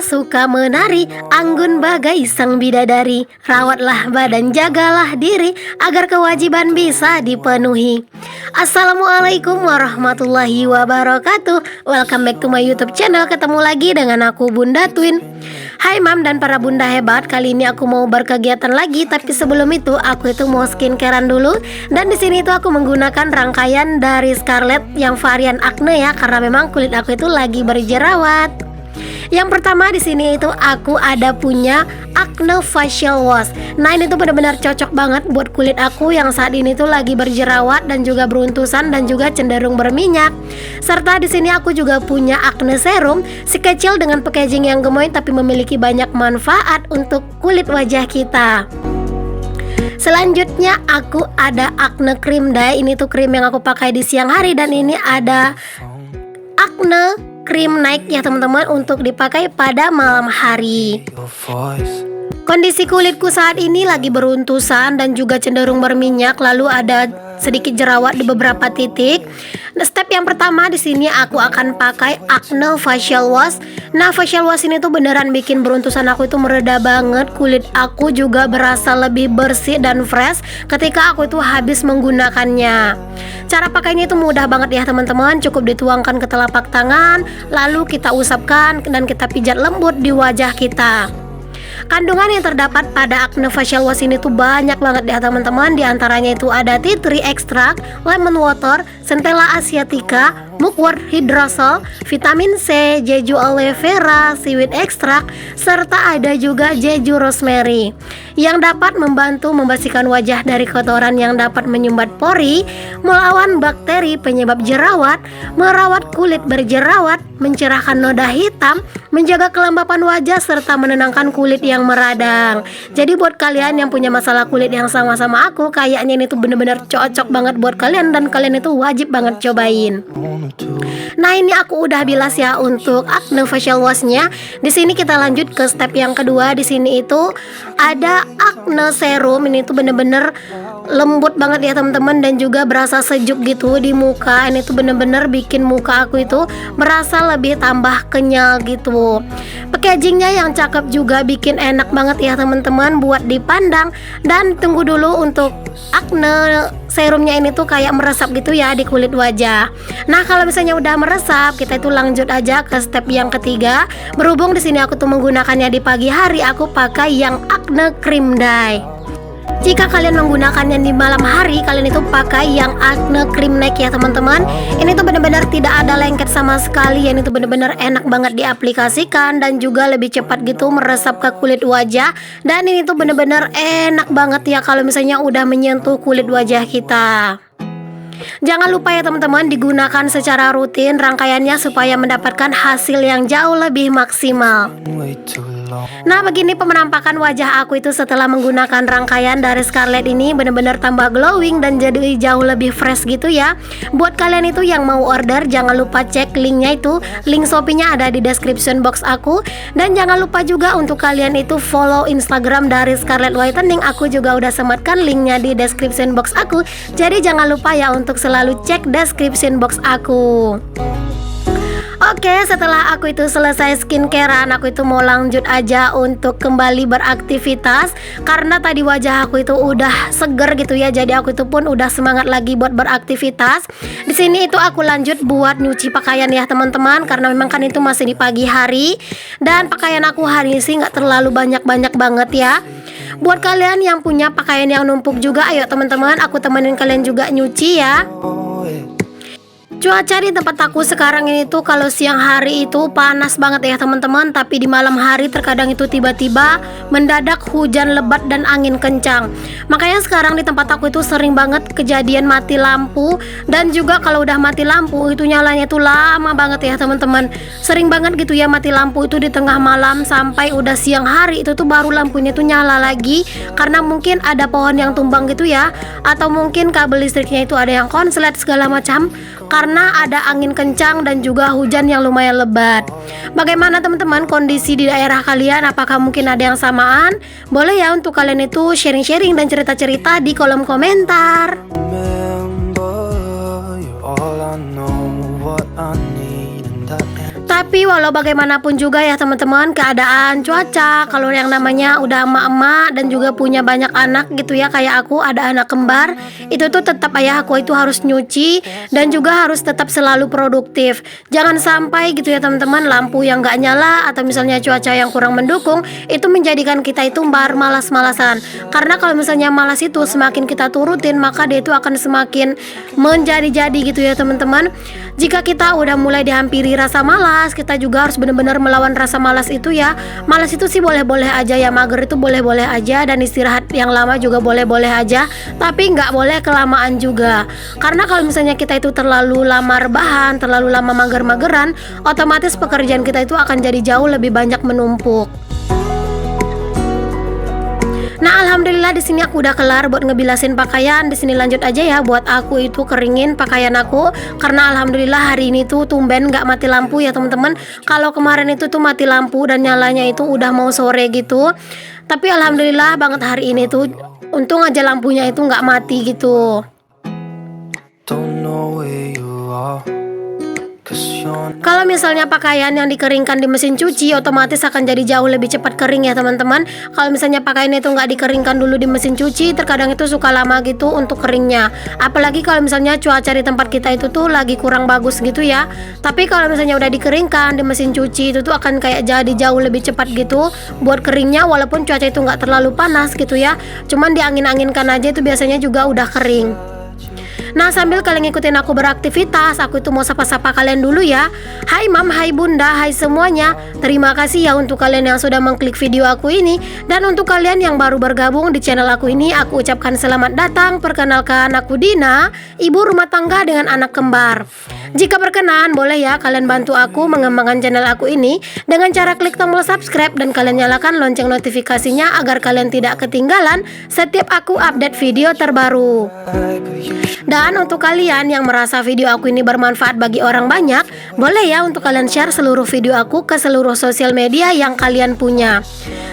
suka menari, anggun bagai sang bidadari. Rawatlah badan, jagalah diri, agar kewajiban bisa dipenuhi. Assalamualaikum warahmatullahi wabarakatuh. Welcome back to my YouTube channel. Ketemu lagi dengan aku, Bunda Twin. Hai Mam dan para bunda hebat. Kali ini aku mau berkegiatan lagi, tapi sebelum itu aku itu mau skincarean dulu. Dan di sini itu aku menggunakan rangkaian dari Scarlett yang varian acne ya, karena memang kulit aku itu lagi berjerawat. Yang pertama di sini itu aku ada punya Acne Facial Wash. Nah, ini tuh benar-benar cocok banget buat kulit aku yang saat ini tuh lagi berjerawat dan juga beruntusan dan juga cenderung berminyak. Serta di sini aku juga punya Acne Serum, si kecil dengan packaging yang gemoy tapi memiliki banyak manfaat untuk kulit wajah kita. Selanjutnya aku ada Acne Cream Day. Ini tuh krim yang aku pakai di siang hari, dan ini ada Acne Cream Night ya teman-teman, untuk dipakai pada malam hari. Kondisi kulitku saat ini lagi beruntusan dan juga cenderung berminyak, lalu ada sedikit jerawat di beberapa titik. Nah, step yang pertama di sini aku akan pakai Acne Facial Wash. Nah, facial wash ini tuh beneran bikin beruntusan aku itu mereda banget. Kulit aku juga berasa lebih bersih dan fresh ketika aku itu habis menggunakannya. Cara pakainya itu mudah banget ya teman-teman. Cukup dituangkan ke telapak tangan, lalu kita usapkan dan kita pijat lembut di wajah kita. Kandungan yang terdapat pada Acne Facial Wash ini tuh banyak banget ya teman-teman. Di antaranya itu ada tea tree extract, lemon water, centella asiatica, mugwort hydrosol, vitamin C, jeju aloe vera, seaweed extract, serta ada juga jeju rosemary yang dapat membantu membersihkan wajah dari kotoran yang dapat menyumbat pori, melawan bakteri penyebab jerawat, merawat kulit berjerawat, mencerahkan noda hitam, menjaga kelembapan wajah, serta menenangkan kulit yang meradang. Jadi buat kalian yang punya masalah kulit yang sama-sama aku, kayaknya ini tuh bener-bener cocok banget buat kalian, dan kalian itu wajib banget cobain. Nah, ini aku udah bilas ya untuk Acne Facial Wash-nya. Di sini kita lanjut ke step yang kedua. Di sini itu ada Acne Serum. Ini tuh bener-bener lembut banget ya teman-teman, dan juga berasa sejuk gitu di muka. Ini tuh bener-bener bikin muka aku itu merasa lebih tambah kenyal gitu. Packagingnya yang cakep juga bikin enak banget ya teman-teman buat dipandang. Dan tunggu dulu, untuk Acne serumnya ini tuh kayak meresap gitu ya di kulit wajah. Nah, kalau misalnya udah meresap, kita itu lanjut aja ke step yang ketiga. Berhubung di sini aku tuh menggunakannya di pagi hari, aku pakai yang Acne Cream Day. Jika kalian menggunakannya di malam hari, kalian itu pakai yang Acne Cream Night ya teman-teman. Ini tuh benar-benar tidak ada lengket sama sekali. Ini tuh benar-benar enak banget diaplikasikan dan juga lebih cepat gitu meresap ke kulit wajah. Dan ini tuh benar-benar enak banget ya kalau misalnya udah menyentuh kulit wajah kita. Jangan lupa ya teman-teman, digunakan secara rutin rangkaiannya supaya mendapatkan hasil yang jauh lebih maksimal. Nah, begini penampakan wajah aku itu setelah menggunakan rangkaian dari Scarlett ini, bener-bener tambah glowing dan jadi jauh lebih fresh gitu ya. Buat kalian itu yang mau order, jangan lupa cek linknya itu. Link Shopee-nya ada di description box aku. Dan jangan lupa juga untuk kalian itu follow Instagram dari Scarlett Whitening. Aku juga udah sematkan linknya di description box aku. Jadi jangan lupa ya untuk selalu cek description box aku. Oke, setelah aku itu selesai skincarean, aku itu mau lanjut aja untuk kembali beraktivitas. Karena tadi wajah aku itu udah seger gitu ya, jadi aku itu pun udah semangat lagi buat beraktivitas. Di sini itu aku lanjut buat nyuci pakaian ya teman-teman, karena memang kan itu masih di pagi hari. Dan pakaian aku hari ini sih nggak terlalu banyak-banyak banget ya. Buat kalian yang punya pakaian yang numpuk juga, ayo teman-teman, aku temenin kalian juga nyuci ya. Cuaca di tempat aku sekarang ini tuh kalau siang hari itu panas banget ya teman-teman, tapi di malam hari terkadang itu tiba-tiba mendadak hujan lebat dan angin kencang. Makanya sekarang di tempat aku itu sering banget kejadian mati lampu, dan juga kalau udah mati lampu itu nyalanya tuh lama banget ya teman-teman. Sering banget gitu ya mati lampu itu di tengah malam sampai udah siang hari itu tuh baru lampunya tuh nyala lagi, karena mungkin ada pohon yang tumbang gitu ya, atau mungkin kabel listriknya itu ada yang konslet segala macam, karena ada angin kencang dan juga hujan yang lumayan lebat. Bagaimana teman-teman kondisi di daerah kalian? Apakah mungkin ada yang samaan? Boleh ya untuk kalian itu sharing-sharing dan cerita-cerita di kolom komentar. Tapi walau bagaimanapun juga ya teman-teman, keadaan cuaca, kalau yang namanya udah emak-emak dan juga punya banyak anak gitu ya, kayak aku ada anak kembar, itu tuh tetap ayah aku itu harus nyuci dan juga harus tetap selalu produktif. Jangan sampai gitu ya teman-teman, lampu yang nggak nyala atau misalnya cuaca yang kurang mendukung itu menjadikan kita itu malas-malasan. Karena kalau misalnya malas itu semakin kita turutin, maka dia itu akan semakin menjadi-jadi gitu ya teman-teman. Jika kita udah mulai dihampiri rasa malas, kita juga harus benar-benar melawan rasa malas itu ya. Malas itu sih boleh-boleh aja ya, mager itu boleh-boleh aja, dan istirahat yang lama juga boleh-boleh aja, tapi nggak boleh kelamaan juga. Karena kalau misalnya kita itu terlalu lama rebahan, terlalu lama mager-mageran, otomatis pekerjaan kita itu akan jadi jauh lebih banyak menumpuk. Nah, alhamdulillah di sini aku udah kelar buat ngebilasin pakaian. Di sini lanjut aja ya buat aku itu keringin pakaian aku, karena alhamdulillah hari ini tuh tumben nggak mati lampu ya teman-teman. Kalau kemarin itu tuh mati lampu dan nyalanya itu udah mau sore gitu. Tapi alhamdulillah banget hari ini tuh untung aja lampunya itu nggak mati gitu. Kalau misalnya pakaian yang dikeringkan di mesin cuci, otomatis akan jadi jauh lebih cepat kering ya teman-teman. Kalau misalnya pakaian itu nggak dikeringkan dulu di mesin cuci, terkadang itu suka lama gitu untuk keringnya. Apalagi kalau misalnya cuaca di tempat kita itu tuh lagi kurang bagus gitu ya. Tapi kalau misalnya udah dikeringkan di mesin cuci, itu tuh akan kayak jadi jauh lebih cepat gitu buat keringnya, walaupun cuaca itu nggak terlalu panas gitu ya. Cuman diangin-anginkan aja itu biasanya juga udah kering. Nah, sambil kalian ngikutin aku beraktivitas, aku itu mau sapa-sapa kalian dulu ya. Hai Mam, hai Bunda, hai semuanya. Terima kasih ya untuk kalian yang sudah mengklik video aku ini. Dan untuk kalian yang baru bergabung di channel aku ini, aku ucapkan selamat datang. Perkenalkan, aku Dina, ibu rumah tangga dengan anak kembar. Jika berkenan, boleh ya kalian bantu aku mengembangkan channel aku ini dengan cara klik tombol subscribe dan kalian nyalakan lonceng notifikasinya agar kalian tidak ketinggalan setiap aku update video terbaru. Dan untuk kalian yang merasa video aku ini bermanfaat bagi orang banyak, boleh ya untuk kalian share seluruh video aku ke seluruh sosial media yang kalian punya.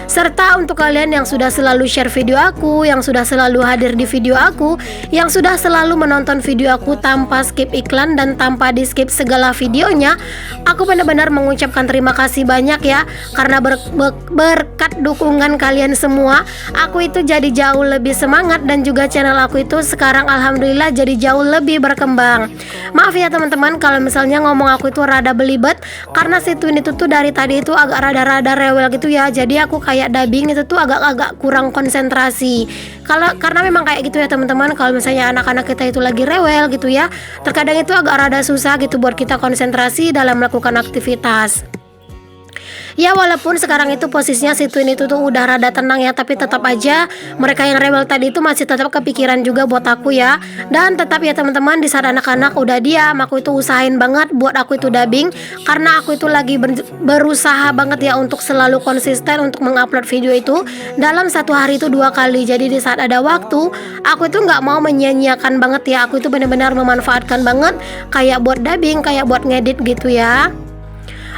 Serta untuk kalian yang sudah selalu share video aku, yang sudah selalu hadir di video aku, yang sudah selalu menonton video aku tanpa skip iklan dan tanpa di skip segala videonya, aku benar-benar mengucapkan terima kasih banyak ya. Karena berkat dukungan kalian semua, aku itu jadi jauh lebih semangat dan juga channel aku itu sekarang alhamdulillah jadi jauh lebih berkembang. Maaf ya teman-teman kalau misalnya ngomong aku itu rada belibet, karena si Twin itu tuh dari tadi itu agak rada-rada rewel gitu ya. Jadi aku kayak dubbing itu tuh agak-agak kurang konsentrasi. Karena memang kayak gitu ya teman-teman, kalau misalnya anak-anak kita itu lagi rewel gitu ya, terkadang itu agak rada susah gitu buat kita konsentrasi dalam melakukan aktivitas. Ya walaupun sekarang itu posisinya si Twin itu tuh udah rada tenang ya, tapi tetap aja mereka yang rebel tadi itu masih tetap kepikiran juga buat aku ya. Dan tetap ya teman-teman, di saat anak-anak udah diam, aku itu usahain banget buat aku itu dubbing, karena aku itu lagi berusaha banget ya untuk selalu konsisten untuk mengupload video itu dalam satu hari itu 2 kali. Jadi di saat ada waktu, aku itu nggak mau menyia-nyiakan banget ya, aku itu benar-benar memanfaatkan banget kayak buat dubbing, kayak buat ngedit gitu ya.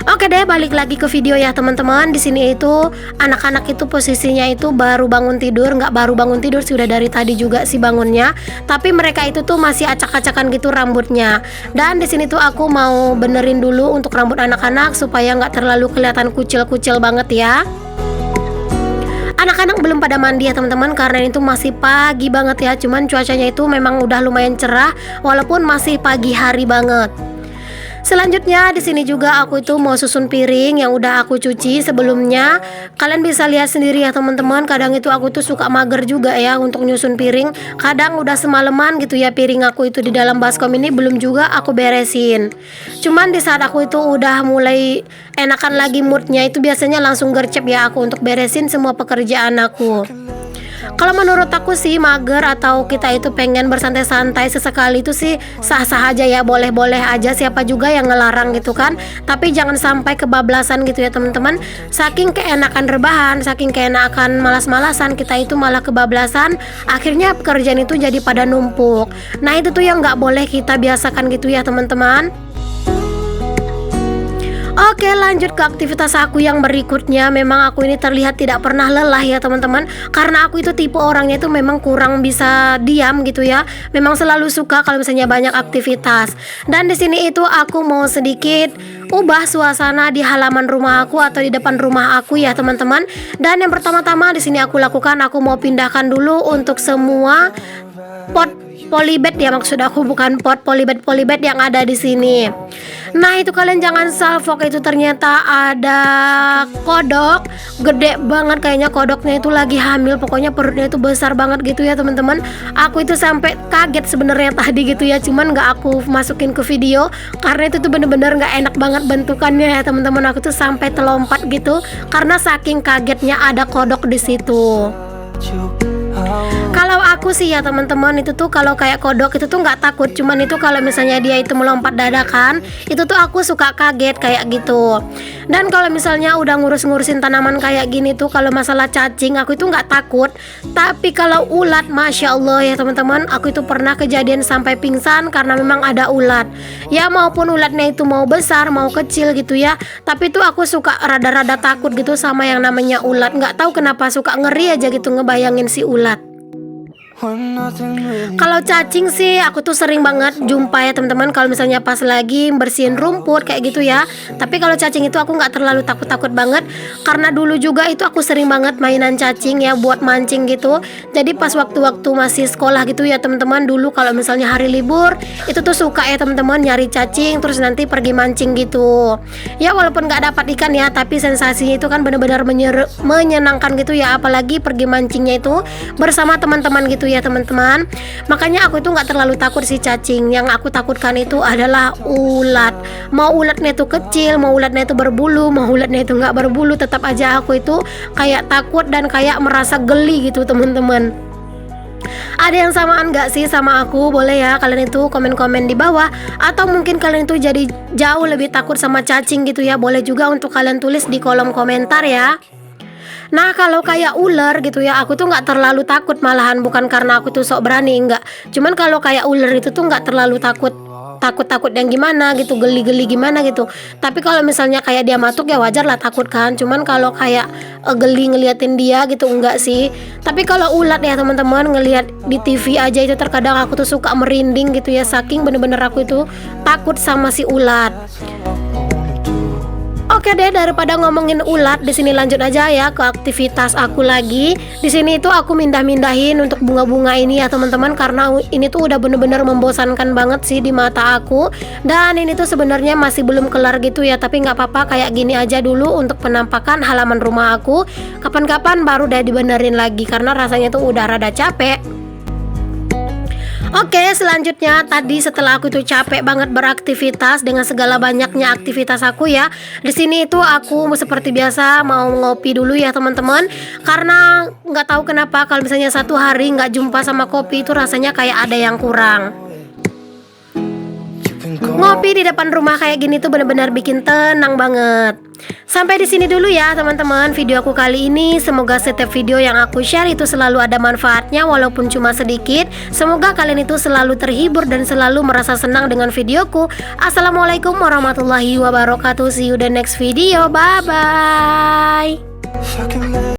Oke deh, balik lagi ke video ya teman-teman. Di sini itu anak-anak itu posisinya itu baru bangun tidur, nggak baru bangun tidur sih, udah dari tadi juga sih bangunnya. Tapi mereka itu tuh masih acak-acakan gitu rambutnya. Dan di sini tuh aku mau benerin dulu untuk rambut anak-anak supaya nggak terlalu kelihatan kucil-kucil banget ya. Anak-anak belum pada mandi ya teman-teman, karena itu masih pagi banget ya. Cuman cuacanya itu memang udah lumayan cerah walaupun masih pagi hari banget. Selanjutnya di sini juga aku itu mau susun piring yang udah aku cuci sebelumnya. Kalian bisa lihat sendiri ya teman-teman, kadang itu aku tuh suka mager juga ya untuk nyusun piring. Kadang udah semalaman gitu ya piring aku itu di dalam baskom ini belum juga aku beresin. Cuman di saat aku itu udah mulai enakan lagi moodnya, itu biasanya langsung gercep ya aku untuk beresin semua pekerjaan aku. Kalau menurut aku sih mager atau kita itu pengen bersantai-santai sesekali itu sih sah-sah aja ya, boleh-boleh aja, siapa juga yang ngelarang gitu kan. Tapi jangan sampai kebablasan gitu ya teman-teman. Saking keenakan rebahan, saking keenakan malas-malasan, kita itu malah kebablasan, akhirnya pekerjaan itu jadi pada numpuk. Nah itu tuh yang nggak boleh kita biasakan gitu ya teman-teman. Oke, lanjut ke aktivitas aku yang berikutnya. Memang aku ini terlihat tidak pernah lelah ya teman-teman, karena aku itu tipe orangnya itu memang kurang bisa diam gitu ya. Memang selalu suka kalau misalnya banyak aktivitas. Dan di sini itu aku mau sedikit ubah suasana di halaman rumah aku atau di depan rumah aku ya teman-teman. Dan yang pertama-tama di sini aku lakukan, aku mau pindahkan dulu untuk semua pot polybag ya, maksud aku bukan pot, polybag yang ada di sini. Nah itu kalian jangan salfok, itu ternyata ada kodok gede banget, kayaknya kodoknya itu lagi hamil, pokoknya perutnya itu besar banget gitu ya teman-teman. Aku itu sampai kaget sebenarnya tadi gitu ya, cuman nggak aku masukin ke video karena itu tuh bener-bener nggak enak banget bentukannya ya teman-teman. Aku tuh sampai terlompat gitu karena saking kagetnya ada kodok di situ. Kalau aku sih ya teman-teman, itu tuh kalau kayak kodok itu tuh nggak takut, cuman itu kalau misalnya dia itu melompat dadakan, itu tuh aku suka kaget kayak gitu. Dan kalau misalnya udah ngurus-ngurusin tanaman kayak gini tuh, kalau masalah cacing aku itu nggak takut. Tapi kalau ulat, masya Allah ya teman-teman, aku itu pernah kejadian sampai pingsan karena memang ada ulat. Ya maupun ulatnya itu mau besar mau kecil gitu ya, tapi tuh aku suka rada-rada takut gitu sama yang namanya ulat. Nggak tahu kenapa, suka ngeri aja gitu ngebayangin si ulat. Kalau cacing sih aku tuh sering banget jumpa ya teman-teman, kalau misalnya pas lagi bersihin rumput kayak gitu ya. Tapi kalau cacing itu aku nggak terlalu takut-takut banget, karena dulu juga itu aku sering banget mainan cacing ya buat mancing gitu. Jadi pas waktu-waktu masih sekolah gitu ya teman-teman, dulu kalau misalnya hari libur itu tuh suka ya teman-teman nyari cacing terus nanti pergi mancing gitu. Ya walaupun nggak dapat ikan ya, tapi sensasinya itu kan benar-benar menyenangkan gitu ya, apalagi pergi mancingnya itu bersama teman-teman gitu ya teman-teman. Makanya aku itu nggak terlalu takut si cacing. Yang aku takutkan itu adalah ulat. Mau ulatnya itu kecil, mau ulatnya itu berbulu, mau ulatnya itu nggak berbulu, tetap aja aku itu kayak takut dan kayak merasa geli gitu teman-teman. Ada yang samaan nggak sih sama aku? Boleh ya kalian itu komen-komen di bawah. Atau mungkin kalian itu jadi jauh lebih takut sama cacing gitu ya. Boleh juga untuk kalian tulis di kolom komentar ya. Nah kalau kayak ular gitu ya, aku tuh nggak terlalu takut malahan, bukan karena aku tuh sok berani, enggak. Cuman kalau kayak ular itu tuh nggak terlalu takut yang gimana gitu, geli-geli gimana gitu. Tapi kalau misalnya kayak dia matuk ya wajar lah takut kan. Cuman kalau kayak geli ngeliatin dia gitu enggak sih. Tapi kalau ulat ya teman-teman, ngelihat di TV aja itu terkadang aku tuh suka merinding gitu ya, saking bener-bener aku itu takut sama si ulat. Oke deh, daripada ngomongin ulat, di sini lanjut aja ya ke aktivitas aku lagi. Di sini itu aku mindah-mindahin untuk bunga-bunga ini ya teman-teman, karena ini tuh udah bener-bener membosankan banget sih di mata aku. Dan ini tuh sebenarnya masih belum kelar gitu ya, tapi nggak apa-apa, kayak gini aja dulu untuk penampakan halaman rumah aku. Kapan-kapan baru deh dibenerin lagi karena rasanya tuh udah rada capek. Oke, selanjutnya tadi setelah aku tuh capek banget beraktivitas dengan segala banyaknya aktivitas aku ya. Di sini itu aku seperti biasa mau ngopi dulu ya teman-teman. Karena nggak tahu kenapa kalau misalnya satu hari nggak jumpa sama kopi itu rasanya kayak ada yang kurang. Ngopi di depan rumah kayak gini tuh benar-benar bikin tenang banget. Sampai di sini dulu ya teman-teman video aku kali ini. Semoga setiap video yang aku share itu selalu ada manfaatnya walaupun cuma sedikit. Semoga kalian itu selalu terhibur dan selalu merasa senang dengan videoku. Assalamualaikum warahmatullahi wabarakatuh. See you the next video. Bye bye.